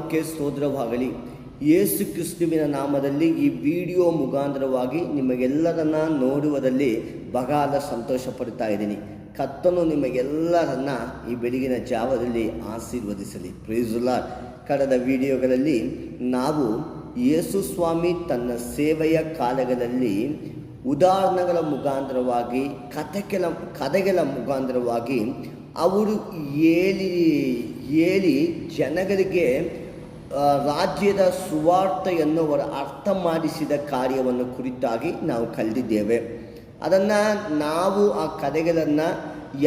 ನಾಮಕ್ಕೆ ಸ್ತೋತ್ರವಾಗಲಿ. ಯೇಸು ಕ್ರಿಸ್ತುವಿನ ನಾಮದಲ್ಲಿ ಈ ವಿಡಿಯೋ ಮುಖಾಂತರವಾಗಿ ನಿಮಗೆಲ್ಲರನ್ನ ನೋಡುವುದಲ್ಲಿ ಬಹಳ ಸಂತೋಷ ಪಡ್ತಾ ಇದ್ದೀನಿ. ಕರ್ತನು ನಿಮಗೆಲ್ಲರನ್ನ ಈ ಬೆಳಗಿನ ಜಾವದಲ್ಲಿ ಆಶೀರ್ವದಿಸಲಿ. Praise the Lord. ಕಳೆದ ವಿಡಿಯೋಗಳಲ್ಲಿ ನಾವು ಯೇಸು ಸ್ವಾಮಿ ತನ್ನ ಸೇವೆಯ ಕಾಲಗಳಲ್ಲಿ ಉದಾಹರಣೆಗಳ ಮುಖಾಂತರವಾಗಿ ಕಥೆಗಳ ಮುಖಾಂತರವಾಗಿ ಅವರು ಹೇಳಿ ಜನಗಳಿಗೆ ರಾಜ್ಯದ ಸುವಾರ್ತೆಯನ್ನು ಅವರ ಅರ್ಥ ಮಾಡಿಸಿದ ಕಾರ್ಯವನ್ನು ಕುರಿತಾಗಿ ನಾವು ಕಲಿತಿದ್ದೇವೆ. ಅದನ್ನು ನಾವು ಆ ಕಥೆಗಳನ್ನು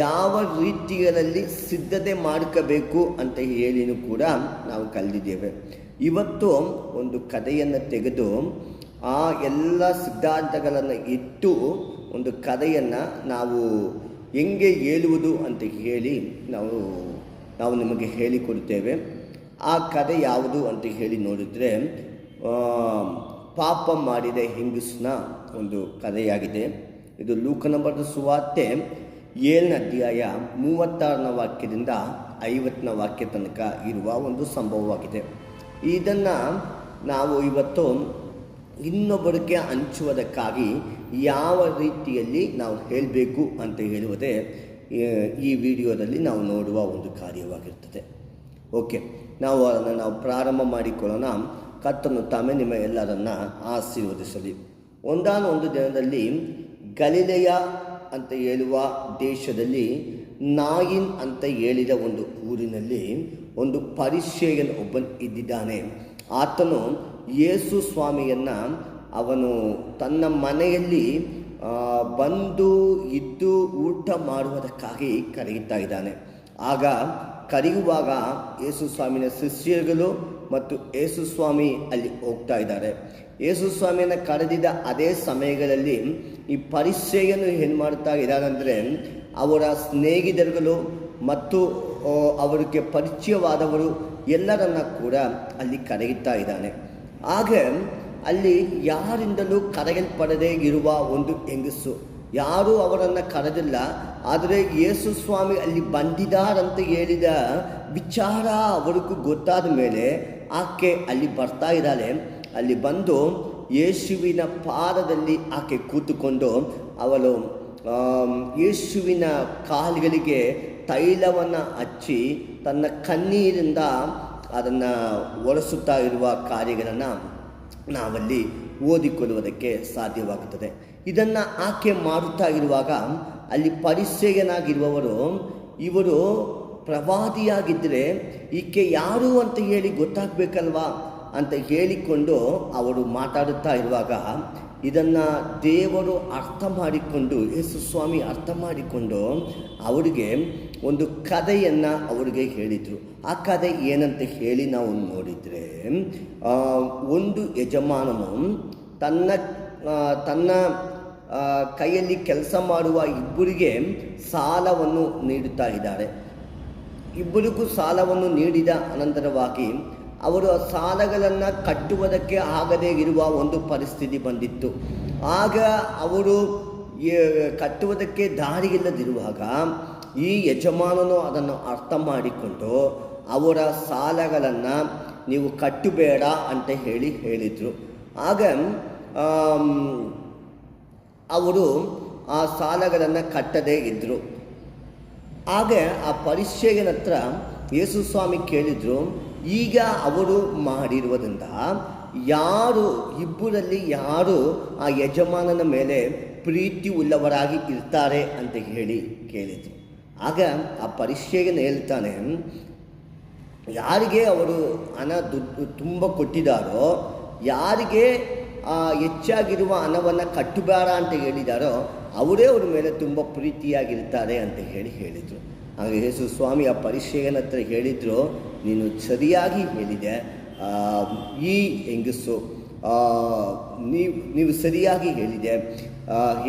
ಯಾವ ರೀತಿಯಲ್ಲಿ ಸಿದ್ಧತೆ ಮಾಡ್ಕೋಬೇಕು ಅಂತ ಹೇಳಿನೂ ಕೂಡ ನಾವು ಕಲಿತಿದ್ದೇವೆ. ಇವತ್ತು ಒಂದು ಕಥೆಯನ್ನು ತೆಗೆದು ಆ ಎಲ್ಲ ಸಿದ್ಧಾಂತಗಳನ್ನು ಇಟ್ಟು ಒಂದು ಕಥೆಯನ್ನು ನಾವು ಹೆಂಗೆ ಹೇಳುವುದು ಅಂತ ಹೇಳಿ ನಾವು ನಿಮಗೆ ಹೇಳಿಕೊಡ್ತೇವೆ. ಆ ಕಥೆ ಯಾವುದು ಅಂತ ಹೇಳಿ ನೋಡಿದರೆ ಪಾಪ ಮಾಡಿದ ಹೆಂಗಸನ ಒಂದು ಕಥೆಯಾಗಿದೆ. ಇದು ಲೂಕನ ಬರೆದ ಸುವಾರ್ತೆ 7ನೇ ಅಧ್ಯಾಯ 36ನೇ ವಾಕ್ಯದಿಂದ 50ನೇ ವಾಕ್ಯ ತನಕ ಇರುವ ಒಂದು ಸಂಭವವಾಗಿದೆ. ಇದನ್ನು ನಾವು ಇವತ್ತು ಇನ್ನೊಬ್ಬರಿಗೆ ಹಂಚುವುದಕ್ಕಾಗಿ ಯಾವ ರೀತಿಯಲ್ಲಿ ನಾವು ಹೇಳಬೇಕು ಅಂತ ಹೇಳುವುದೇ ಈ ವಿಡಿಯೋದಲ್ಲಿ ನಾವು ನೋಡುವ ಒಂದು ಕಾರ್ಯವಾಗಿರ್ತದೆ. ಓಕೆ, ನಾವು ಅದನ್ನು ಪ್ರಾರಂಭ ಮಾಡಿಕೊಳ್ಳೋಣ. ಕರ್ತನು ತಾಮೇ ನಿಮ್ಮ ಎಲ್ಲರನ್ನ ಆಶೀರ್ವದಿಸಲಿ. ಒಂದಾನೊಂದು ದಿನದಲ್ಲಿ ಗಲಿಲೆಯ ಅಂತ ಹೇಳುವ ದೇಶದಲ್ಲಿ ನಾಯಿನ್ ಅಂತ ಹೇಳಿದ ಒಂದು ಊರಿನಲ್ಲಿ ಒಂದು ಪರಿಸೇಯನ ಒಬ್ಬನು ಇದ್ದಿದ್ದಾನೆ. ಆತನು ಯೇಸು ಸ್ವಾಮಿಯನ್ನು ಅವನು ತನ್ನ ಮನೆಯಲ್ಲಿ ಬಂದು ಇದ್ದು ಊಟ ಮಾಡುವುದಕ್ಕಾಗಿ ಕರೆಯುತ್ತಾ ಇದ್ದಾನೆ. ಆಗ ಕರೆಯುವಾಗ ಯೇಸು ಸ್ವಾಮಿನ ಶಿಷ್ಯರುಗಳು ಮತ್ತು ಯೇಸು ಸ್ವಾಮಿ ಅಲ್ಲಿ ಹೋಗ್ತಾ ಇದ್ದಾರೆ. ಯೇಸು ಸ್ವಾಮಿಯನ್ನು ಕರೆದಿದ್ದ ಅದೇ ಸಮಯಗಳಲ್ಲಿ ಈ ಪರಿಸೇಯನು ಏನು ಮಾಡ್ತಾ ಇದ್ದಾನೆಂದರೆ ಅವರ ಸ್ನೇಹಿತರುಗಳು ಮತ್ತು ಅವರಿಗೆ ಪರಿಚಯವಾದವರು ಎಲ್ಲರನ್ನ ಕೂಡ ಅಲ್ಲಿ ಕರೆಯುತ್ತಾ ಇದ್ದಾನೆ. ಆಗ ಅಲ್ಲಿ ಯಾರಿಂದಲೂ ಕರೆಯಲ್ಪಡದೇ ಇರುವ ಒಂದು ಹೆಂಗಸು, ಯಾರೂ ಅವರನ್ನು ಕರೆದಿಲ್ಲ, ಆದರೆ ಯೇಸು ಸ್ವಾಮಿ ಅಲ್ಲಿ ಬಂದಿದ್ದಾರಂತ ಹೇಳಿದ ವಿಚಾರ ಅವರಿಗೂ ಗೊತ್ತಾದ ಮೇಲೆ ಆಕೆ ಅಲ್ಲಿ ಬರ್ತಾ ಇದ್ದಾಳೆ. ಅಲ್ಲಿ ಬಂದು ಯೇಸುವಿನ ಪಾದದಲ್ಲಿ ಆಕೆ ಕೂತುಕೊಂಡು ಅವಳು ಯೇಸುವಿನ ಕಾಲುಗಳಿಗೆ ತೈಲವನ್ನು ಹಚ್ಚಿ ತನ್ನ ಕಣ್ಣೀರಿಂದ ಅದನ್ನು ಒರೆಸುತ್ತಾ ಇರುವ ಕಾರ್ಯಗಳನ್ನು ನಾವಲ್ಲಿ ಓದಿಕೊಳ್ಳುವುದಕ್ಕೆ ಸಾಧ್ಯವಾಗುತ್ತದೆ. ಇದನ್ನು ಆಕೆ ಮಾಡುತ್ತಾ ಇರುವಾಗ ಅಲ್ಲಿ ಪರಿಸೇಯನಾಗಿರುವವರು ಇವರು ಪ್ರವಾದಿಯಾಗಿದ್ದರೆ ಈಕೆ ಯಾರು ಅಂತ ಹೇಳಿ ಗೊತ್ತಾಗಬೇಕಲ್ವಾ ಅಂತ ಹೇಳಿಕೊಂಡು ಅವರು ಮಾತಾಡುತ್ತಾ ಇರುವಾಗ ಇದನ್ನು ದೇವರು ಅರ್ಥ ಮಾಡಿಕೊಂಡು, ಯೇಸು ಸ್ವಾಮಿ ಅರ್ಥ ಮಾಡಿಕೊಂಡು ಅವರಿಗೆ ಒಂದು ಕಥೆಯನ್ನು ಅವರಿಗೆ ಹೇಳಿದರು. ಆ ಕಥೆ ಏನಂತ ಹೇಳಿ ನಾವು ನೋಡಿದರೆ, ಒಂದು ಯಜಮಾನನು ತನ್ನ ಕೈಯಲ್ಲಿ ಕೆಲಸ ಮಾಡುವ ಇಬ್ಬರಿಗೆ ಸಾಲವನ್ನು ನೀಡುತ್ತಾ ಇದ್ದಾರೆ. ಇಬ್ಬರಿಗೂ ಸಾಲವನ್ನು ನೀಡಿದ ಅನಂತರವಾಗಿ ಅವರು ಆ ಸಾಲಗಳನ್ನು ಕಟ್ಟುವುದಕ್ಕೆ ಆಗದೇ ಇರುವ ಒಂದು ಪರಿಸ್ಥಿತಿ ಬಂದಿತ್ತು. ಆಗ ಅವರು ಕಟ್ಟುವುದಕ್ಕೆ ದಾರಿಯಿಲ್ಲದಿರುವಾಗ ಈ ಯಜಮಾನನು ಅದನ್ನು ಅರ್ಥ ಮಾಡಿಕೊಂಡು ಅವರ ಸಾಲಗಳನ್ನು ನೀವು ಕಟ್ಟಬೇಡ ಅಂತ ಹೇಳಿದರು. ಆಗ ಅವರು ಆ ಸಾಲಗಳನ್ನು ಕಟ್ಟದೇ ಇದ್ದರು. ಆಗ ಆ ಪರಿಸೇಯನ ಹತ್ರ ಯೇಸು ಸ್ವಾಮಿ ಕೇಳಿದರು, ಈಗ ಅವರು ಮಾಡಿರುವುದರಿಂದ ಇಬ್ಬರಲ್ಲಿ ಯಾರು ಆ ಯಜಮಾನನ ಮೇಲೆ ಪ್ರೀತಿ ಉಳ್ಳವರಾಗಿ ಇರ್ತಾರೆ ಅಂತ ಹೇಳಿ ಕೇಳಿದರು. ಆಗ ಆ ಪರಿಸೇಯನ ಹೇಳ್ತಾನೆ, ಯಾರಿಗೆ ಅವರು ಹಣ ತುಂಬ ಕೊಟ್ಟಿದ್ದಾರೋ, ಯಾರಿಗೆ ಹೆಚ್ಚಾಗಿರುವ ಹಣವನ್ನು ಕಟ್ಟಬೇಡ ಅಂತ ಹೇಳಿದಾರೋ ಅವರೇ ಅವ್ರ ಮೇಲೆ ತುಂಬ ಪ್ರೀತಿಯಾಗಿರ್ತಾರೆ ಅಂತ ಹೇಳಿದರು. ಆಗ ಯೇಸು ಸ್ವಾಮಿ ಆ ಪರಿಸೇಯನ ಹತ್ರ ಹೇಳಿದರು, ನೀನು ಸರಿಯಾಗಿ ಹೇಳಿದೆ, ಈ ಹೆಂಗಸು ನೀವು ಸರಿಯಾಗಿ ಹೇಳಿದೆ.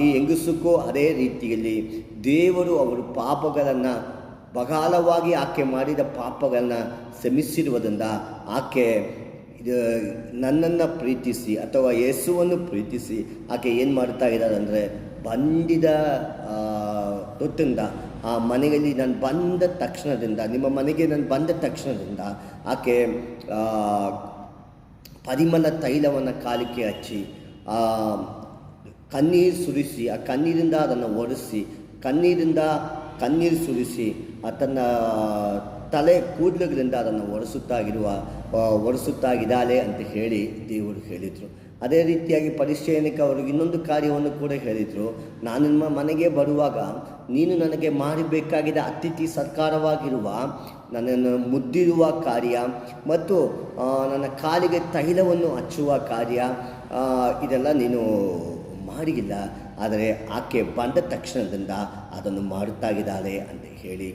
ಈ ಹೆಂಗಸಕ್ಕೂ ಅದೇ ರೀತಿಯಲ್ಲಿ ದೇವರು ಅವರ ಪಾಪಗಳನ್ನು ಬಹಳವಾಗಿ ಆಕೆ ಮಾಡಿದ ಪಾಪಗಳನ್ನು ಕ್ಷಮಿಸಿರುವುದರಿಂದ ಆಕೆ ನನ್ನನ್ನು ಪ್ರೀತಿಸಿ ಅಥವಾ ಯೇಸುವನ್ನು ಪ್ರೀತಿಸಿ ಆಕೆ ಏನು ಮಾಡ್ತಾ ಇದ್ದಾರೆ ಅಂದರೆ ಬಂದಿದ ತೊಟ್ಟಿಂದ ಆ ಮನೆಯಲ್ಲಿ ನಾನು ಬಂದ ತಕ್ಷಣದಿಂದ, ನಿಮ್ಮ ಮನೆಗೆ ನಾನು ಬಂದ ತಕ್ಷಣದಿಂದ ಆಕೆ ಪರಿಮಳ ತೈಲವನ್ನು ಕಾಲಿಗೆ ಹಚ್ಚಿ ಕಣ್ಣೀರು ಸುರಿಸಿ, ಆ ಕಣ್ಣೀರಿಂದ ಅದನ್ನು ಒರೆಸಿ, ಕಣ್ಣೀರು ಸುರಿಸಿ ತನ್ನ ತಲೆ ಕೂದಲುಗಳಿಂದ ಅದನ್ನು ಒರೆಸುತ್ತಾಗಿದ್ದಾಳೆ ಅಂತ ಹೇಳಿ ದೇವರು ಹೇಳಿದರು. ಅದೇ ರೀತಿಯಾಗಿ ಪರಿಸೇಯನಿಗೆ ಅವ್ರಿಗೆ ಇನ್ನೊಂದು ಕಾರ್ಯವನ್ನು ಕೂಡ ಹೇಳಿದರು. ನಾನು ನಿಮ್ಮ ಮನೆಗೆ ಬರುವಾಗ ನೀನು ನನಗೆ ಮಾಡಬೇಕಾಗಿದ್ದ ಅತಿಥಿ ಸತ್ಕಾರವಾಗಿರುವ, ನನ್ನನ್ನು ಮುದ್ದಿರುವ ಕಾರ್ಯ ಮತ್ತು ನನ್ನ ಕಾಲಿಗೆ ತೈಲವನ್ನು ಹಚ್ಚುವ ಕಾರ್ಯ ಇದೆಲ್ಲ ನೀನು ಮಾಡಿಲ್ಲ. ಆದರೆ ಆಕೆ ಬಂದ ತಕ್ಷಣದಿಂದ ಅದನ್ನು ಮಾಡುತ್ತಾಗಿದ್ದಾಳೆ ಅಂತ ಹೇಳಿ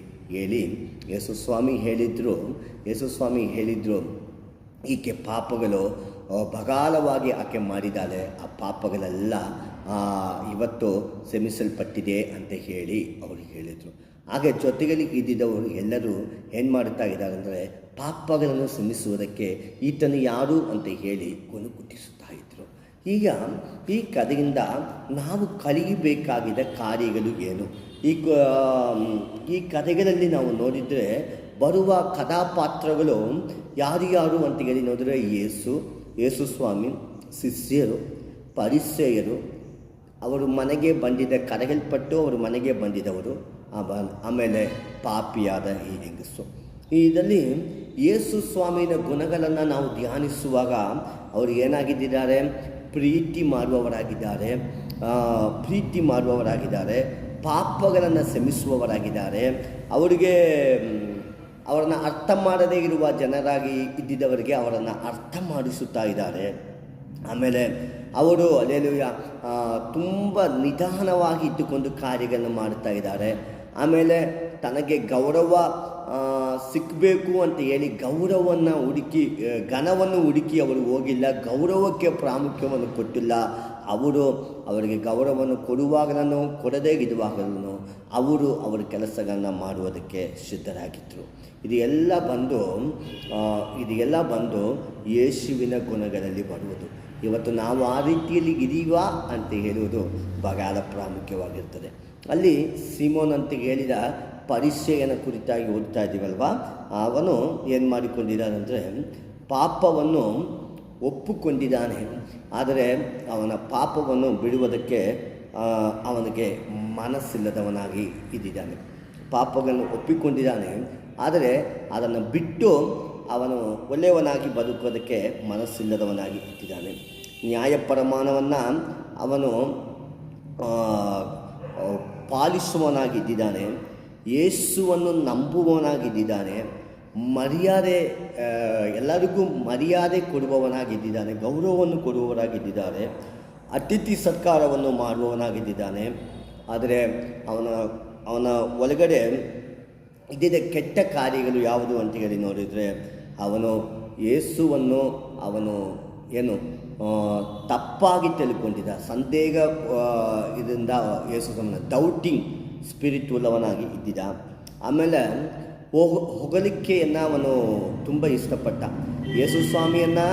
ಯೇಸುಸ್ವಾಮಿ ಹೇಳಿದರು ಈಕೆ ಪಾಪಗಳು ಬಗಾಲವಾಗಿ ಆಕೆ ಮಾಡಿದ್ದಾಳೆ, ಆ ಪಾಪಗಳೆಲ್ಲ ಇವತ್ತು ಕ್ಷಮಿಸಲ್ಪಟ್ಟಿದೆ ಅಂತ ಹೇಳಿ ಅವರು ಹೇಳಿದರು. ಹಾಗೆ ಜೊತೆಯಲ್ಲಿ ಇದ್ದಿದ್ದವರು ಎಲ್ಲರೂ ಏನು ಮಾಡುತ್ತಾ ಇದ್ದಾರೆ ಅಂದರೆ ಪಾಪಗಳನ್ನು ಕ್ಷಮಿಸುವುದಕ್ಕೆ ಈತನು ಯಾರು ಅಂತ ಹೇಳಿ ಗುಣಗುಟ್ಟಿಸುತ್ತಾ ಇದ್ದರು. ಈಗ ಈ ಕಥೆಯಿಂದ ನಾವು ಕಲಿಯಬೇಕಾಗಿದ್ದ ಕಾರ್ಯಗಳು ಏನು? ಈ ಕಥೆಗಳಲ್ಲಿ ನಾವು ನೋಡಿದರೆ ಬರುವ ಕಥಾಪಾತ್ರಗಳು ಯಾರು ಅಂತ ಹೇಳಿ ನೋಡಿದರೆ ಯೇಸುಸ್ವಾಮಿ, ಶಿಷ್ಯರು, ಪರಿಸೇಯರು, ಅವರು ಮನೆಗೆ ಕರೆಯಲ್ಪಟ್ಟು ಅವರು ಮನೆಗೆ ಬಂದಿದ್ದವರು, ಆಮೇಲೆ ಪಾಪಿಯಾದ ಈ ಹೆಂಗಸು. ಇದರಲ್ಲಿ ಯೇಸುಸ್ವಾಮಿಯ ಗುಣಗಳನ್ನು ನಾವು ಧ್ಯಾನಿಸುವಾಗ ಅವರು ಏನಾಗಿದ್ದಾರೆ? ಪ್ರೀತಿ ಮಾಡುವವರಾಗಿದ್ದಾರೆ, ಪಾಪಗಳನ್ನು ಕ್ಷಮಿಸುವವರಾಗಿದ್ದಾರೆ. ಅವರನ್ನು ಅರ್ಥ ಮಾಡದೇ ಇರುವ ಜನರಾಗಿ ಇದ್ದಿದ್ದವರಿಗೆ ಅವರನ್ನು ಅರ್ಥ ಮಾಡಿಸುತ್ತಾ ಇದ್ದಾರೆ. ಆಮೇಲೆ ಅವರು ತುಂಬ ನಿಧಾನವಾಗಿ ಇದ್ದುಕೊಂಡು ಕಾರ್ಯಗಳನ್ನು ಮಾಡುತ್ತಾ ಇದ್ದಾರೆ. ಆಮೇಲೆ ತನಗೆ ಗೌರವ ಸಿಕ್ಕಬೇಕು ಅಂತ ಹೇಳಿ ಘನವನ್ನು ಹುಡುಕಿ ಅವರು ಹೋಗಿಲ್ಲ, ಗೌರವಕ್ಕೆ ಪ್ರಾಮುಖ್ಯವನ್ನು ಕೊಟ್ಟಿಲ್ಲ. ಅವರಿಗೆ ಗೌರವವನ್ನು ಕೊಡುವಾಗಲೂ ಕೊಡದೇ ಇರುವಾಗಲೂ ಅವರ ಕೆಲಸಗಳನ್ನು ಮಾಡುವುದಕ್ಕೆ ಸಿದ್ಧರಾಗಿದ್ದರು. ಇದು ಎಲ್ಲ ಬಂದು ಯೇಸುವಿನ ಗುಣಗಳಲ್ಲಿ ಬರುವುದು. ಇವತ್ತು ನಾವು ಆ ರೀತಿಯಲ್ಲಿ ಇದೀವಾ ಅಂತ ಹೇಳುವುದು ಬಹಳ ಪ್ರಾಮುಖ್ಯವಾಗಿರ್ತದೆ. ಅಲ್ಲಿ ಸೀಮೋನ್ ಅಂತ ಹೇಳಿದ ಪರಿಸೇಯನ ಕುರಿತಾಗಿ ಓದ್ತಾ ಇದ್ದೀವಲ್ವ, ಅವನು ಏನು ಮಾಡಿಕೊಂಡಿದ್ದಾನೆಂದರೆ ಪಾಪವನ್ನು ಒಪ್ಪಿಕೊಂಡಿದ್ದಾನೆ. ಆದರೆ ಅವನ ಪಾಪವನ್ನು ಬಿಡುವುದಕ್ಕೆ ಅವನಿಗೆ ಮನಸ್ಸಿಲ್ಲದವನಾಗಿ ಇದ್ದಿದ್ದಾನೆ. ಪಾಪಗಳನ್ನು ಒಪ್ಪಿಕೊಂಡಿದ್ದಾನೆ, ಆದರೆ ಅದನ್ನು ಬಿಟ್ಟು ಅವನು ಒಳ್ಳೆಯವನಾಗಿ ಬದುಕೋದಕ್ಕೆ ಮನಸ್ಸಿಲ್ಲದವನಾಗಿ ಇದ್ದಿದ್ದಾನೆ. ನ್ಯಾಯಪ್ರಮಾಣವನ್ನು ಅವನು ಪಾಲಿಸುವವನಾಗಿದ್ದಾನೆ, ಯೇಸುವನ್ನು ನಂಬುವವನಾಗಿದ್ದಾನೆ, ಎಲ್ಲರಿಗೂ ಮರ್ಯಾದೆ ಕೊಡುವವನಾಗಿದ್ದಾನೆ, ಗೌರವವನ್ನು ಕೊಡುವವನಾಗಿದ್ದಾನೆ, ಅತಿಥಿ ಸತ್ಕಾರವನ್ನು ಮಾಡುವವನಾಗಿದ್ದಾನೆ. ಆದರೆ ಅವನ ಒಳಗಡೆ ಇದ್ದಿದ್ದ ಕೆಟ್ಟ ಕಾರ್ಯಗಳು ಯಾವುದು ಅಂತ ಹೇಳಿ ನೋಡಿದರೆ ಅವನು ಯೇಸುವನ್ನು ತಪ್ಪಾಗಿ ತಿಳ್ಕೊಂಡಿದ್ದ, ಸಂದೇಹ ಇದರಿಂದ ಯೇಸುವನ್ನು ಡೌಟಿಂಗ್ ಸ್ಪಿರಿಟ್ ಉಳ್ಳವನಾಗಿ ಇದ್ದಿದ್ದ. ಆಮೇಲೆ ಹೊಗಳಿಕೆಯನ್ನು ಅವನು ತುಂಬ ಇಷ್ಟಪಟ್ಟ. ಯೇಸುಸ್ವಾಮಿಯನ್ನು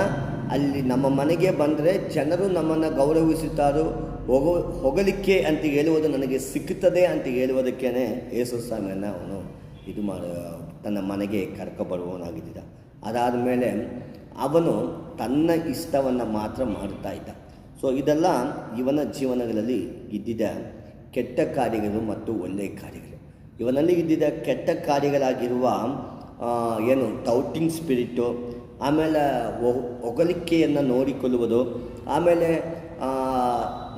ಅಲ್ಲಿ ನಮ್ಮ ಮನೆಗೆ ಬಂದರೆ ಜನರು ನಮ್ಮನ್ನು ಗೌರವಿಸುತ್ತಾರೋ, ಹೊಗಳಿಕೆ ಅಂತ ಹೇಳುವುದು ನನಗೆ ಸಿಕ್ಕುತ್ತದೆ ಅಂತ ಹೇಳುವುದಕ್ಕೇ ಯೇಸುಸ್ವಾಮಿಯನ್ನು ಅವನು ತನ್ನ ಮನೆಗೆ ಕರ್ಕೊಬರುವವನಾಗಿದ್ದ. ಅದಾದ ಮೇಲೆ ಅವನು ತನ್ನ ಇಷ್ಟವನ್ನು ಮಾತ್ರ ಮಾಡುತ್ತಾ ಇದ್ದ. ಸೊ ಇದೆಲ್ಲ ಇವನ ಜೀವನಗಳಲ್ಲಿ ಇದ್ದಿದ್ದ ಕೆಟ್ಟ ಕಾರ್ಯಗಳು ಮತ್ತು ಒಳ್ಳೆಯ ಕಾರ್ಯಗಳು. ಇವನಲ್ಲಿ ಇದ್ದಿದ್ದ ಕೆಟ್ಟ ಕಾರ್ಯಗಳಾಗಿರುವ ಡೌಟಿಂಗ್ ಸ್ಪಿರಿಟ್ಟು, ಆಮೇಲೆ ಹೊಗಳಿಕೆಯನ್ನು ನೋಡಿಕೊಳ್ಳುವುದು, ಆಮೇಲೆ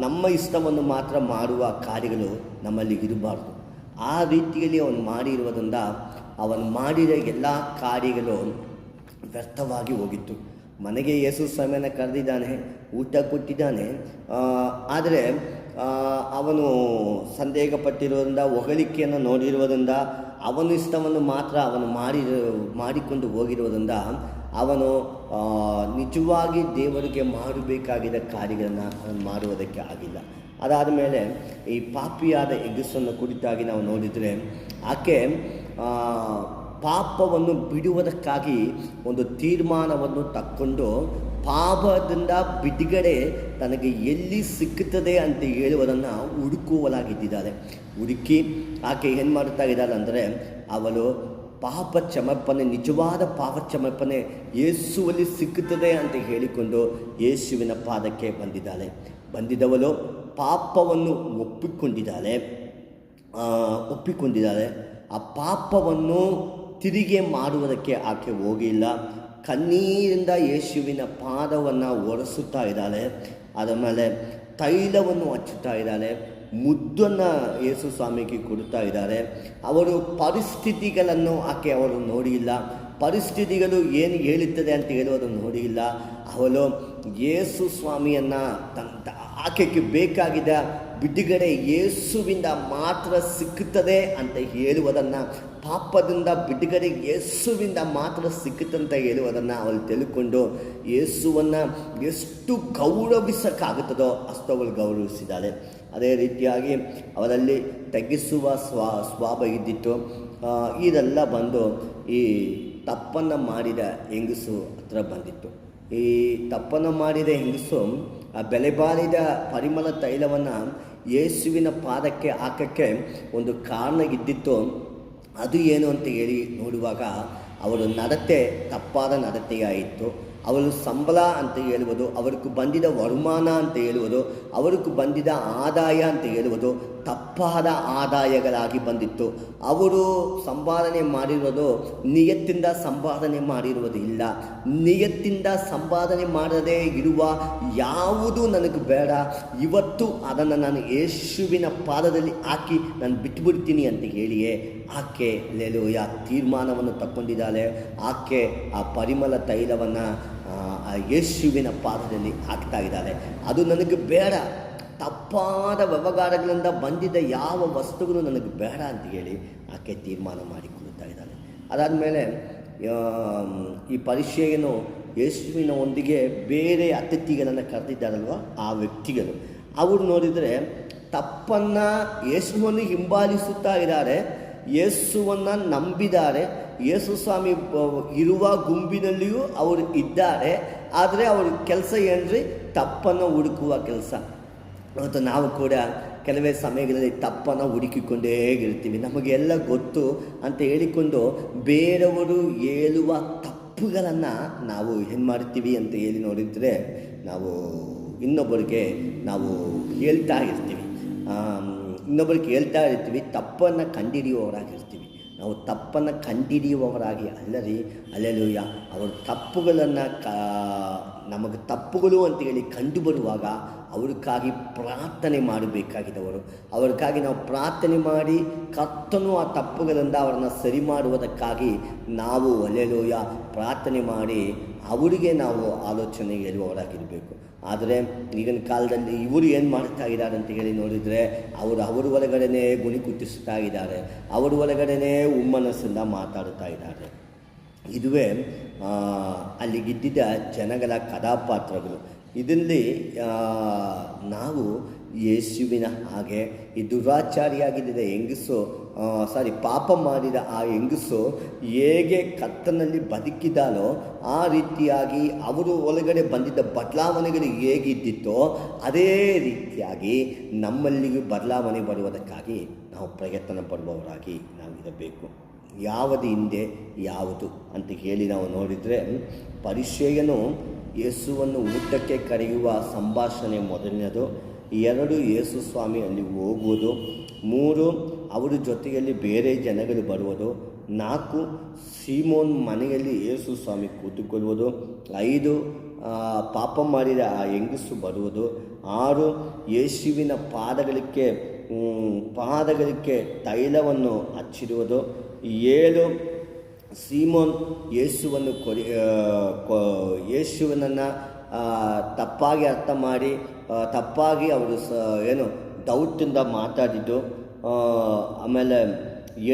ನಮ್ಮ ಇಷ್ಟವನ್ನು ಮಾತ್ರ ಮಾಡುವ ಕಾರ್ಯಗಳು ನಮ್ಮಲ್ಲಿ ಇರಬಾರ್ದು. ಆ ರೀತಿಯಲ್ಲಿ ಅವನು ಮಾಡಿರುವುದರಿಂದ ಅವನು ಮಾಡಿದ ಎಲ್ಲ ಕಾರ್ಯಗಳು ವ್ಯರ್ಥವಾಗಿ ಹೋಗಿತ್ತು. ಮನೆಗೆ ಯೇಸುಸ್ವಾಮಿಯನ್ನು ಕರೆದಿದ್ದಾನೆ, ಊಟ ಕೊಟ್ಟಿದ್ದಾನೆ, ಆದರೆ ಅವನು ಸಂದೇಹಪಟ್ಟಿರುವುದರಿಂದ, ಹೊಗಳಿಕೆಯನ್ನು ನೋಡಿರುವುದರಿಂದ, ಅವನ ಇಷ್ಟವನ್ನು ಮಾತ್ರ ಅವನು ಮಾಡಿಕೊಂಡು ಹೋಗಿರುವುದರಿಂದ ಅವನು ನಿಜವಾಗಿ ದೇವರಿಗೆ ಮಾಡಬೇಕಾಗಿದ್ದ ಕಾರ್ಯಗಳನ್ನು ಅವನು ಮಾಡುವುದಕ್ಕೆ ಆಗಿಲ್ಲ. ಅದಾದ ಮೇಲೆ ಈ ಪಾಪಿಯಾದ ಹೆಂಗಸನ್ನು ಕುರಿತಾಗಿ ನಾವು ನೋಡಿದರೆ ಆಕೆ ಪಾಪವನ್ನು ಬಿಡುವುದಕ್ಕಾಗಿ ಒಂದು ತೀರ್ಮಾನವನ್ನು ತಕ್ಕೊಂಡು ಪಾಪದಿಂದ ಬಿಡುಗಡೆ ತನಗೆ ಎಲ್ಲಿ ಸಿಕ್ಕುತ್ತದೆ ಅಂತ ಹೇಳುವುದನ್ನು ಹುಡುಕುವಲಾಗಿದ್ದಾಳೆ. ಹುಡುಕಿ ಆಕೆ ಏನು ಮಾಡ್ತಾ ಇದ್ದಾಳೆ ಅಂದರೆ, ಅವಳು ಪಾಪ ಕ್ಷಮಾಪಣೆ, ನಿಜವಾದ ಪಾಪ ಕ್ಷಮಾಪಣೆ ಯೇಸುವಲ್ಲಿ ಸಿಕ್ಕುತ್ತದೆ ಅಂತ ಹೇಳಿಕೊಂಡು ಯೇಸುವಿನ ಪಾದಕ್ಕೆ ಬಂದಿದ್ದವಳು ಪಾಪವನ್ನು ಒಪ್ಪಿಕೊಂಡಿದ್ದಾಳೆ. ಆ ಪಾಪವನ್ನು ತಿರುಗಿ ಮಾಡುವುದಕ್ಕೆ ಆಕೆ ಹೋಗಿಲ್ಲ. ಕಣ್ಣೀರಿಂದ ಯೇಸುವಿನ ಪಾದವನ್ನು ಒರೆಸುತ್ತಾ ಇದ್ದಾಳೆ. ಅದರ ಮೇಲೆ ತೈಲವನ್ನು ಹಚ್ಚುತ್ತಾ ಇದ್ದಾಳೆ. ಮುದ್ದನ್ನು ಯೇಸು ಸ್ವಾಮಿಗೆ ಕೊಡುತ್ತಾ ಇದ್ದಾರೆ. ಅವರು ಪರಿಸ್ಥಿತಿಗಳನ್ನು ಅವರು ನೋಡಿಲ್ಲ. ಪರಿಸ್ಥಿತಿಗಳು ಏನು ಹೇಳುತ್ತದೆ ಅಂತ ಹೇಳುವುದನ್ನು ನೋಡಿಲ್ಲ. ಅವಳು ಯೇಸು ಸ್ವಾಮಿಯನ್ನು ಆಕೆಗೆ ಬೇಕಾಗಿದ್ದ ಬಿಡುಗಡೆ ಯೇಸುವಿಂದ ಮಾತ್ರ ಸಿಕ್ಕುತ್ತದೆ ಅಂತ ಹೇಳುವುದನ್ನು, ಪಾಪದಿಂದ ಬಿಡುಗಡೆ ಯೇಸುವಿಂದ ಮಾತ್ರ ಸಿಕ್ಕುತ್ತಂತ ಹೇಳುವುದನ್ನು ಅವಳು ತಿಳ್ಕೊಂಡು ಯೇಸುವನ್ನು ಎಷ್ಟು ಗೌರವಿಸೋಕ್ಕಾಗುತ್ತದೋ ಅಷ್ಟು ಅವಳು ಗೌರವಿಸಿದ್ದಾಳೆ. ಅದೇ ರೀತಿಯಾಗಿ ಅವರಲ್ಲಿ ತಗ್ಗಿಸುವ ಸ್ವಭಾವ ಇದ್ದಿತ್ತು. ಇದೆಲ್ಲ ಬಂದು ಈ ತಪ್ಪನ್ನು ಮಾಡಿದ ಹೆಂಗಸು ಹತ್ರ ಬಂದಿತ್ತು. ಈ ತಪ್ಪನ್ನು ಮಾಡಿದ ಹೆಂಗಸು ಆ ಬೆಲೆ ಬಾಳಿದ ಪರಿಮಳ ತೈಲವನ್ನು ಯೇಸುವಿನ ಪಾದಕ್ಕೆ ಹಾಕೋಕ್ಕೆ ಒಂದು ಕಾರಣ ಇದ್ದಿತ್ತು. ಅದು ಏನು ಅಂತ ಹೇಳಿ ನೋಡುವಾಗ ಅವರ ನಡತೆ ತಪ್ಪಾದ ನಡತೆಯಾಯಿತು. ಅವಳು ಸಂಬಳ ಅಂತ ಹೇಳುವುದು, ಅವ್ರಿಗೆ ಬಂದಿದ್ದ ವರಮಾನ ಅಂತ ಹೇಳುವುದು, ಅವ್ರಿಗೆ ಬಂದಿದ್ದ ಆದಾಯ ಅಂತ ಹೇಳುವುದು ತಪ್ಪಾದ ಆದಾಯಗಳಾಗಿ ಬಂದಿತ್ತು. ಅವರು ಸಂಪಾದನೆ ಮಾಡಿರೋದು ನಿಯತ್ತಿಂದ ಸಂಪಾದನೆ ಮಾಡಿರುವುದು ಇಲ್ಲ. ನಿಯತ್ತಿಂದ ಸಂಪಾದನೆ ಮಾಡದೇ ಇರುವ ಯಾವುದು ನನಗೆ ಬೇಡ, ಇವತ್ತು ಅದನ್ನು ನಾನು ಯೇಸುವಿನ ಪಾದದಲ್ಲಿ ಹಾಕಿ ನಾನು ಬಿಟ್ಟುಬಿಡ್ತೀನಿ ಅಂತ ಹೇಳಿಯೇ ಆಕೆ ಲೆಲೂಯ ತೀರ್ಮಾನವನ್ನು ತಗೊಂಡಿದ್ದಾಳೆ. ಆಕೆ ಆ ಪರಿಮಳ ತೈಲವನ್ನು ಆ ಯೇಸುವಿನ ಪಾದದಲ್ಲಿ ಹಾಕ್ತಾ ಇದ್ದಾಳೆ. ಅದು ನನಗೆ ಬೇಡ, ತಪ್ಪಾದ ವ್ಯವಹಾರಗಳಿಂದ ಬಂದಿದ್ದ ಯಾವ ವಸ್ತುಗಳು ನನಗೆ ಬೇಡ ಅಂತ ಹೇಳಿ ಆಕೆ ತೀರ್ಮಾನ ಮಾಡಿಕೊಳ್ಳುತ್ತಾ ಇದ್ದಾಳೆ. ಅದಾದಮೇಲೆ ಈ ಪರಿಚಯನು ಯೇಸುವಿನ ಒಂದಿಗೆ ಬೇರೆ ಅತಿಥಿಗಳನ್ನು ಕರೆದಿದ್ದಾರಲ್ವ, ಆ ವ್ಯಕ್ತಿಗಳು ಅವರು ನೋಡಿದರೆ ತಪ್ಪನ್ನು ಯೇಸುವನ್ನು ಹಿಂಬಾಲಿಸುತ್ತಾ ಇದ್ದಾರೆ, ಯೇಸುವನ್ನು ನಂಬಿದ್ದಾರೆ, ಯೇಸು ಸ್ವಾಮಿ ಇರುವ ಗುಂಪಿನಲ್ಲಿಯೂ ಅವರು ಇದ್ದಾರೆ. ಆದರೆ ಅವ್ರ ಕೆಲಸ ಏನ್ರಿ, ತಪ್ಪನ್ನು ಹುಡುಕುವ ಕೆಲಸ. ಮತ್ತು ನಾವು ಕೂಡ ಕೆಲವೇ ಸಮಯಗಳಲ್ಲಿ ತಪ್ಪನ್ನು ಹುಡುಕಿಕೊಂಡೇ ಇರ್ತೀವಿ. ನಮಗೆಲ್ಲ ಗೊತ್ತು ಅಂತ ಹೇಳಿಕೊಂಡು ಬೇರೆಯವರು ಹೇಳುವ ತಪ್ಪುಗಳನ್ನು ನಾವು ಏನು ಮಾಡ್ತೀವಿ ಅಂತ ಹೇಳಿ ನೋಡಿದರೆ ನಾವು ಇನ್ನೊಬ್ಬರಿಗೆ ನಾವು ಹೇಳ್ತಾ ಇರ್ತೀವಿ. ತಪ್ಪನ್ನು ಕಂಡುಹಿಡಿಯುವವರಾಗಿರ್ತೀವಿ. ನಾವು ತಪ್ಪನ್ನು ಕಂಡುಹಿಡಿಯುವವರಾಗಿ ಅಲ್ಲರಿ, ಅಲ್ಲೆಲೂಯ, ಅವರ ತಪ್ಪುಗಳನ್ನು ನಮಗೆ ತಪ್ಪುಗಳು ಅಂತೇಳಿ ಕಂಡು ಬರುವಾಗ ಅವ್ರಿಗಾಗಿ ಪ್ರಾರ್ಥನೆ ಮಾಡಬೇಕಾಗಿದ್ದವರು, ಅವ್ರಿಗಾಗಿ ನಾವು ಪ್ರಾರ್ಥನೆ ಮಾಡಿ ಕರ್ತನು ಆ ತಪ್ಪುಗಳಿಂದ ಅವರನ್ನು ಸರಿ ಮಾಡುವುದಕ್ಕಾಗಿ ನಾವು ಅಲ್ಲೆಲೂಯ ಪ್ರಾರ್ಥನೆ ಮಾಡಿ ಅವರಿಗೆ ನಾವು ಆಲೋಚನೆ ಹೇಳುವವರಾಗಿರಬೇಕು. ಆದರೆ ಈಗಿನ ಕಾಲದಲ್ಲಿ ಇವರು ಏನು ಮಾಡ್ತಾ ಇದ್ದಾರೆ ಅಂತ ಹೇಳಿ ನೋಡಿದರೆ ಅವರ ಒಳಗಡೆನೇ ಗುಣಿ ಕುಟ್ಟಿಸ್ತಾ ಇದ್ದಾರೆ, ಅವರ ಒಳಗಡೆನೇ ಹುಮ್ಮನಸ್ಸಿಂದ ಮಾತಾಡ್ತಾ ಇದ್ದಾರೆ. ಇದುವೇ ಅಲ್ಲಿಗಿದ್ದ ಜನಗಳ ಕಥಾಪಾತ್ರಗಳು. ಇದರಲ್ಲಿ ನಾವು ಯೇಸುವಿನ ಹಾಗೆ ಈ ದುರಾಚಾರಿಯಾಗಿದ್ದ ಹೆಂಗಸು ಪಾಪ ಮಾಡಿದ ಆ ಹೆಂಗಸು ಹೇಗೆ ಕರ್ತನಲ್ಲಿ ಬದುಕಿದಾಲೋ ಆ ರೀತಿಯಾಗಿ ಅವರು ಒಳಗಡೆ ಬಂದಿದ್ದ ಬದಲಾವಣೆಗಳು ಹೇಗಿದ್ದಿತ್ತೋ ಅದೇ ರೀತಿಯಾಗಿ ನಮ್ಮಲ್ಲಿಗೂ ಬದಲಾವಣೆ ಬರುವುದಕ್ಕಾಗಿ ನಾವು ಪ್ರಯತ್ನ ಪಡುವವರಾಗಿ ನಾವು ಇರಬೇಕು. ಯಾವುದು ಹಿಂದೆ ಯಾವುದು ಅಂತ ಹೇಳಿ ನಾವು ನೋಡಿದರೆ, ಪರಿಚಯನು ಯೇಸುವನ್ನು ಊಟಕ್ಕೆ ಕರೆಯುವ ಸಂಭಾಷಣೆ ಮೊದಲನೇದು. 2 ಯೇಸು ಸ್ವಾಮಿ ಅಲ್ಲಿ ಹೋಗುವುದು. 3 ಅವರ ಜೊತೆಯಲ್ಲಿ ಬೇರೆ ಜನಗಳು ಬರುವುದು. 4 ಸೀಮೋನ್ ಮನೆಯಲ್ಲಿ ಯೇಸು ಸ್ವಾಮಿ ಕೂತುಕೊಳ್ಳುವುದು. 5 ಪಾಪ ಮಾಡಿದ ಆ ಹೆಂಗಸು ಬರುವುದು. 6 ಯೇಸುವಿನ ಪಾದಗಳಿಗೆ ತೈಲವನ್ನು ಹಚ್ಚಿರುವುದು. 7 ಸೀಮೋನ್ ಯೇಸುವನನ್ನು ತಪ್ಪಾಗಿ ಅರ್ಥ ಮಾಡಿ ತಪ್ಪಾಗಿ ಅವರು ಡೌಟಿಂದ ಮಾತಾಡಿದ್ದು. ಆಮೇಲೆ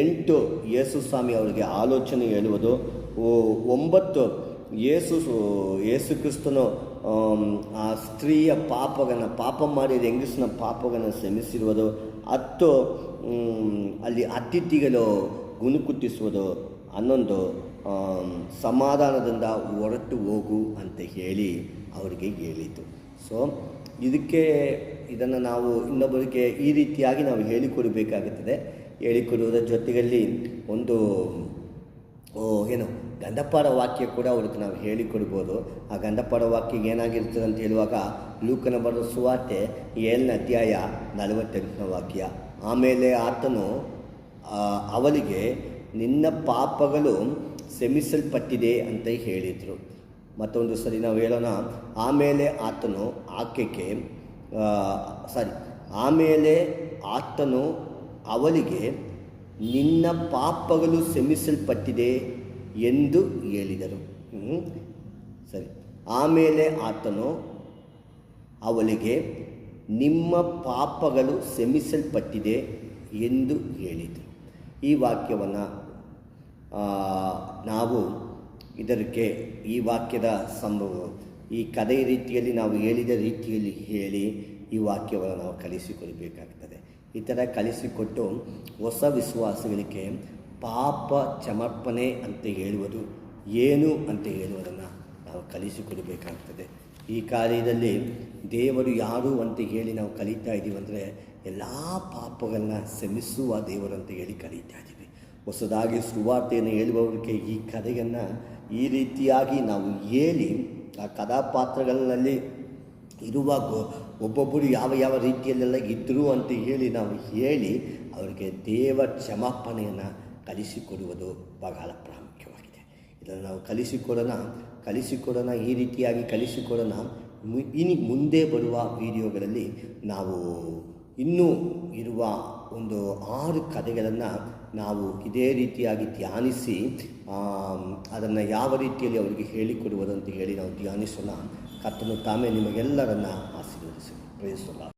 8 ಯೇಸು ಸ್ವಾಮಿ ಅವರಿಗೆ ಆಲೋಚನೆ ಹೇಳುವುದು. 9 ಯೇಸು ಕ್ರಿಸ್ತನು ಆ ಸ್ತ್ರೀಯ ಪಾಪ ಮಾಡಿದ ಹೆಂಗಸನ ಪಾಪಗಳನ್ನು ಕ್ಷಮಿಸಿರುವುದು. 10 ಅಲ್ಲಿ ಅತಿಥಿಗಳು ಗುಣಕುಟ್ಟಿಸುವುದು. ಹನ್ನೊಂದು ಸಮಾಧಾನದಿಂದ ಹೊರಟು ಹೋಗು ಅಂತ ಹೇಳಿ ಅವರಿಗೆ ಹೇಳಿತು. ಸೊ ಇದನ್ನು ನಾವು ಇನ್ನೊಬ್ಬರಿಗೆ ಈ ರೀತಿಯಾಗಿ ನಾವು ಹೇಳಿಕೊಡಬೇಕಾಗುತ್ತದೆ. ಹೇಳಿಕೊಡುವುದರ ಜೊತೆಯಲ್ಲಿ ಒಂದು ಗಂಧಪಾಠ ವಾಕ್ಯ ಕೂಡ ಅವ್ರಿಗೆ ನಾವು ಹೇಳಿಕೊಡ್ಬೋದು. ಆ ಗಂಧಪಾಠ ವಾಕ್ಯ ಏನಾಗಿರ್ತದೆ ಅಂತ ಹೇಳುವಾಗ ಲೂಕನ ಬರೆದ ಸುವಾರ್ತೆ 7ನೇ ಅಧ್ಯಾಯ 48ನೇ ವಾಕ್ಯ. ಆಮೇಲೆ ಆತನು ಅವಳಿಗೆ ನಿನ್ನ ಪಾಪಗಳು ಕ್ಷಮಿಸಲ್ಪಟ್ಟಿದೆ ಅಂತ ಹೇಳಿದರು. ಮತ್ತೊಂದು ಸರಿ ನಾವು ಹೇಳೋಣ, ಆಮೇಲೆ ಆತನು ಅವಳಿಗೆ ನಿನ್ನ ಪಾಪಗಳು ಕ್ಷಮಿಸಲ್ಪಟ್ಟಿದೆ ಎಂದು ಹೇಳಿದರು. ಆಮೇಲೆ ಆತನು ಅವಳಿಗೆ ನಿಮ್ಮ ಪಾಪಗಳು ಕ್ಷಮಿಸಲ್ಪಟ್ಟಿದೆ ಎಂದು ಹೇಳಿದರು. ಈ ವಾಕ್ಯವನ್ನು ನಾವು ಈ ವಾಕ್ಯದ ಈ ಕಥೆಯ ರೀತಿಯಲ್ಲಿ ನಾವು ಹೇಳಿದ ರೀತಿಯಲ್ಲಿ ಹೇಳಿ ಈ ವಾಕ್ಯವನ್ನು ನಾವು ಕಲಿಸಿಕೊಡಬೇಕಾಗ್ತದೆ. ಈ ಥರ ಕಲಿಸಿಕೊಟ್ಟು ಹೊಸ ವಿಶ್ವಾಸಗಳಿಗೆ ಪಾಪ ಸಮರ್ಪಣೆ ಅಂತ ಹೇಳುವುದು ಏನು ಅಂತ ಹೇಳುವುದನ್ನು ನಾವು ಕಲಿಸಿಕೊಡಬೇಕಾಗ್ತದೆ. ಈ ಕಾರ್ಯದಲ್ಲಿ ದೇವರು ಯಾರು ಅಂತ ಹೇಳಿ ನಾವು ಕಲಿತಾ ಇದ್ದೀವಿ ಅಂದರೆ ಎಲ್ಲ ಪಾಪಗಳನ್ನ ಕ್ಷಮಿಸುವ ದೇವರು ಅಂತ ಹೇಳಿ ಕಲಿತಾ ಇದ್ದೀವಿ. ಹೊಸದಾಗಿ ಸುವಾರ್ತೆಯನ್ನು ಹೇಳುವವರಿಗೆ ಈ ಕಥೆಯನ್ನು ಈ ರೀತಿಯಾಗಿ ನಾವು ಹೇಳಿ ಆ ಕಥಾಪಾತ್ರಗಳಲ್ಲಿ ಇರುವ ಒಬ್ಬೊಬ್ಬರು ಯಾವ ರೀತಿಯಲ್ಲೆಲ್ಲ ಇದ್ದರು ಅಂತ ಹೇಳಿ ನಾವು ಹೇಳಿ ಅವರಿಗೆ ದೇವರ ಕ್ಷಮಾಪಣೆಯನ್ನು ಕಲಿಸಿಕೊಡುವುದು ಬಹಳ ಪ್ರಾಮುಖ್ಯವಾಗಿದೆ. ಇದನ್ನು ನಾವು ಕಲಿಸಿಕೊಡೋಣ ಈ ರೀತಿಯಾಗಿ ಕಲಿಸಿಕೊಡೋಣ. ಮುಂದೆ ಬರುವ ವಿಡಿಯೋಗಳಲ್ಲಿ ನಾವು ಇನ್ನೂ ಇರುವ ಒಂದು 6 ಕಥೆಗಳನ್ನು ನಾವು ಇದೇ ರೀತಿಯಾಗಿ ಧ್ಯಾನಿಸಿ ಅದನ್ನು ಯಾವ ರೀತಿಯಲ್ಲಿ ಅವರಿಗೆ ಹೇಳಿಕೊಡುವುದಂತ ಹೇಳಿ ನಾವು ಧ್ಯಾನಿಸೋಣ. ಕರ್ತನು ತಾಮೇ ನಿಮಗೆಲ್ಲರನ್ನು ಆಶೀರ್ವದಿಸಲಿ. Praise the lord.